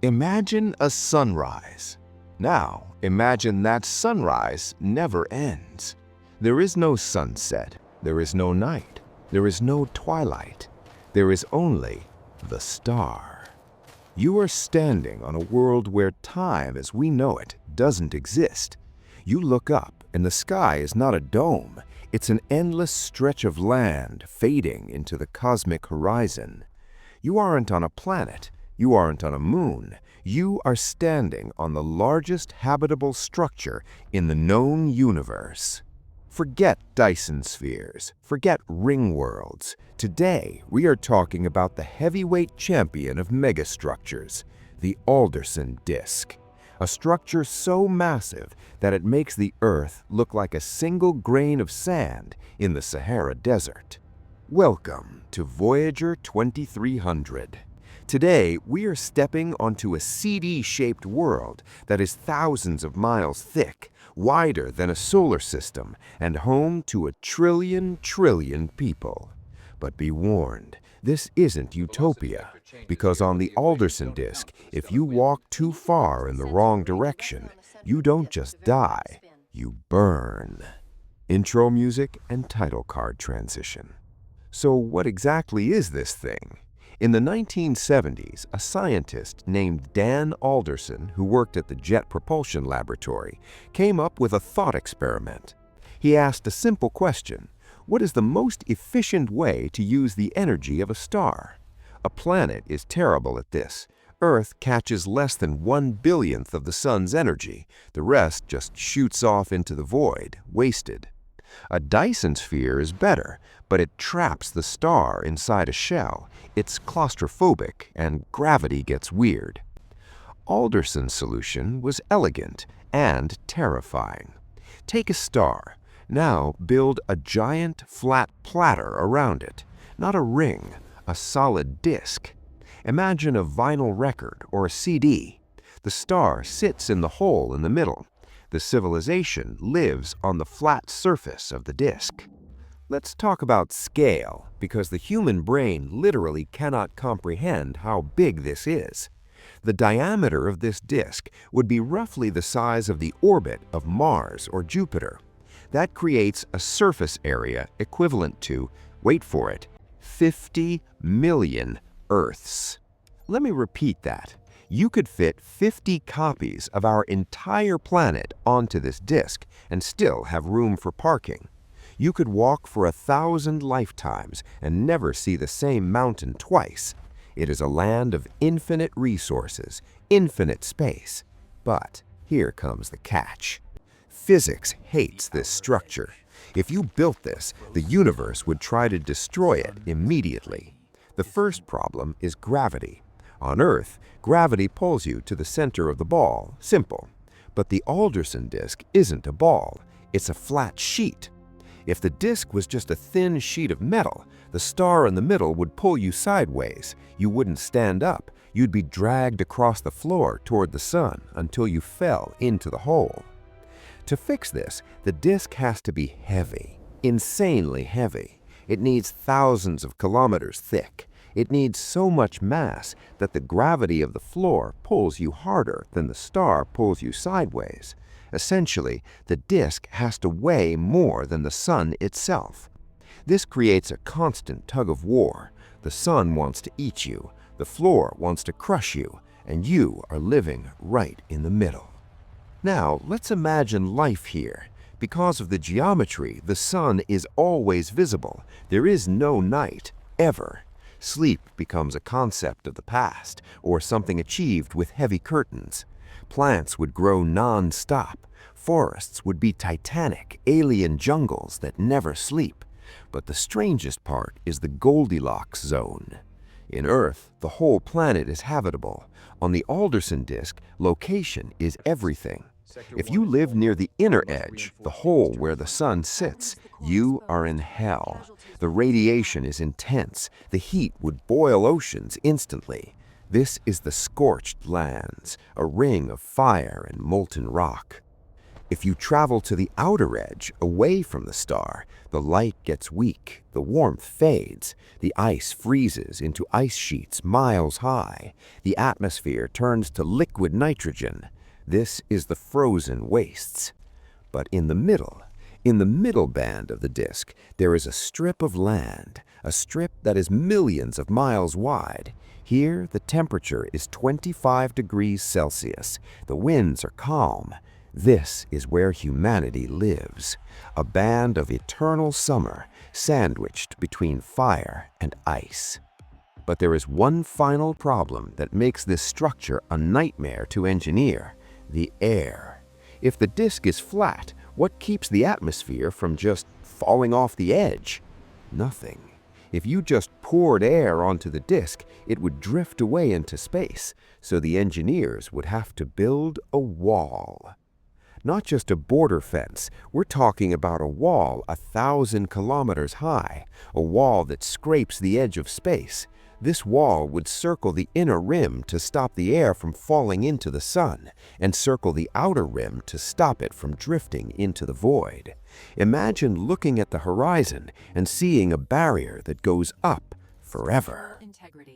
Imagine a sunrise. Now, imagine that sunrise never ends. There is no sunset, there is no night, there is no twilight. There is only the star. You are standing on a world where time as we know it doesn't exist. You look up and the sky is not a dome, it's an endless stretch of land fading into the cosmic horizon. You aren't on a planet, you aren't on a moon, you are standing on the largest habitable structure in the known universe. Forget Dyson Spheres, forget ring worlds. Today, we are talking about the heavyweight champion of megastructures, the Alderson Disk. A structure so massive that it makes the Earth look like a single grain of sand in the Sahara Desert. Welcome to Voyager 2300. Today, we are stepping onto a CD-shaped world that is thousands of miles thick, wider than a solar system, and home to a trillion people. But be warned, this isn't utopia, because on the Alderson Disk, if you walk too far in the wrong direction, you don't just die, you burn. Intro music and title card transition. So what exactly is this thing? In the 1970s, a scientist named Dan Alderson, who worked at the Jet Propulsion Laboratory, came up with a thought experiment. He asked a simple question: what is the most efficient way to use the energy of a star? A planet is terrible at this. Earth catches less than 1/1000th of the sun's energy. The rest just shoots off into the void, wasted. A Dyson sphere is better, but it traps the star inside a shell. It's claustrophobic, and gravity gets weird. Alderson's solution was elegant and terrifying. Take a star. Now build a giant, flat platter around it. Not a ring, a solid disk. Imagine a vinyl record or a CD. The star sits in the hole in the middle. The civilization lives on the flat surface of the disk. Let's talk about scale, because the human brain literally cannot comprehend how big this is. The diameter of this disk would be roughly the size of the orbit of Mars or Jupiter. That creates a surface area equivalent to, wait for it, 50 million Earths. Let me repeat that. You could fit 50 copies of our entire planet onto this disk and still have room for parking. You could walk for 1,000 lifetimes and never see the same mountain twice. It is a land of infinite resources, infinite space. But here comes the catch. Physics hates this structure. If you built this, the universe would try to destroy it immediately. The first problem is gravity. On Earth, gravity pulls you to the center of the ball, simple. But the Alderson disk isn't a ball, it's a flat sheet. If the disk was just a thin sheet of metal, the star in the middle would pull you sideways. You wouldn't stand up, you'd be dragged across the floor toward the sun until you fell into the hole. To fix this, the disk has to be heavy, insanely heavy. It needs thousands of kilometers thick. It needs so much mass that the gravity of the floor pulls you harder than the star pulls you sideways. Essentially, the disk has to weigh more than the sun itself. This creates a constant tug of war. The sun wants to eat you, the floor wants to crush you, and you are living right in the middle. Now, let's imagine life here. Because of the geometry, the sun is always visible. There is no night, ever. Sleep becomes a concept of the past, or something achieved with heavy curtains. Plants would grow non-stop. Forests would be titanic, alien jungles that never sleep. But the strangest part is the Goldilocks zone. In Earth, the whole planet is habitable. On the Alderson disk, location is everything. If you live near the inner edge, the hole where the sun sits, you are in hell. The radiation is intense. The heat would boil oceans instantly. This is the Scorched lands, a ring of fire and molten rock. If you travel to the outer edge, away from the star, the light gets weak, the warmth fades, the ice freezes into ice sheets miles high, the atmosphere turns to liquid nitrogen. This is the frozen wastes. But in the middle band of the disk, there is a strip of land, a strip that is millions of miles wide. Here, the temperature is 25 degrees Celsius. The winds are calm. This is where humanity lives, a band of eternal summer sandwiched between fire and ice. But there is one final problem that makes this structure a nightmare to engineer: the air. If the disk is flat, what keeps the atmosphere from just falling off the edge? Nothing. If you just poured air onto the disk, it would drift away into space, so the engineers would have to build a wall. Not just a border fence, we're talking about a wall 1,000 kilometers high, a wall that scrapes the edge of space. This wall would circle the inner rim to stop the air from falling into the sun, and circle the outer rim to stop it from drifting into the void. Imagine looking at the horizon and seeing a barrier that goes up forever.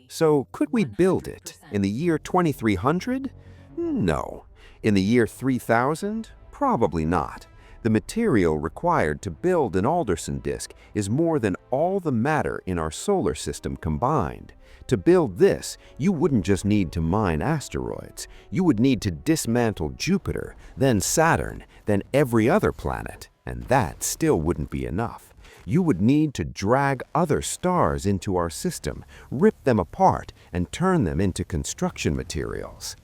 So could we build it in the year 2300? No. In the year 3000? Probably not. The material required to build an Alderson disk is more than all the matter in our solar system combined. To build this, you wouldn't just need to mine asteroids. You would need to dismantle Jupiter, then Saturn, then every other planet, and that still wouldn't be enough. You would need to drag other stars into our system, rip them apart, and turn them into construction materials.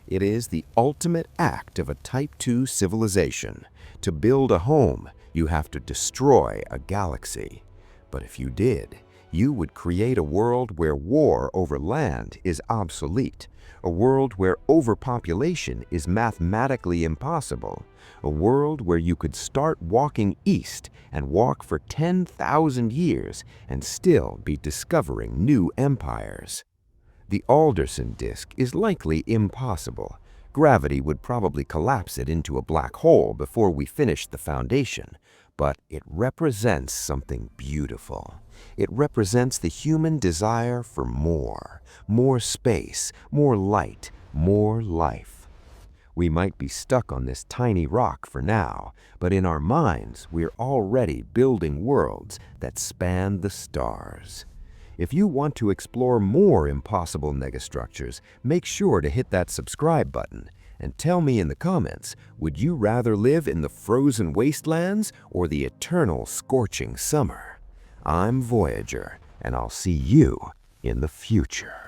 It is the ultimate act of a Type 2 civilization. To build a home, you have to destroy a galaxy. But if you did, you would create a world where war over land is obsolete, a world where overpopulation is mathematically impossible, a world where you could start walking east and walk for 10,000 years and still be discovering new empires. The Alderson disk is likely impossible. Gravity would probably collapse it into a black hole before we finished the foundation, but it represents something beautiful. It represents the human desire for more space, more light, more life. We might be stuck on this tiny rock for now, but in our minds, we're already building worlds that span the stars. If you want to explore more impossible megastructures, make sure to hit that subscribe button and tell me in the comments, would you rather live in the frozen wastelands or the eternal scorching summer? I'm Voyager, and I'll see you in the future.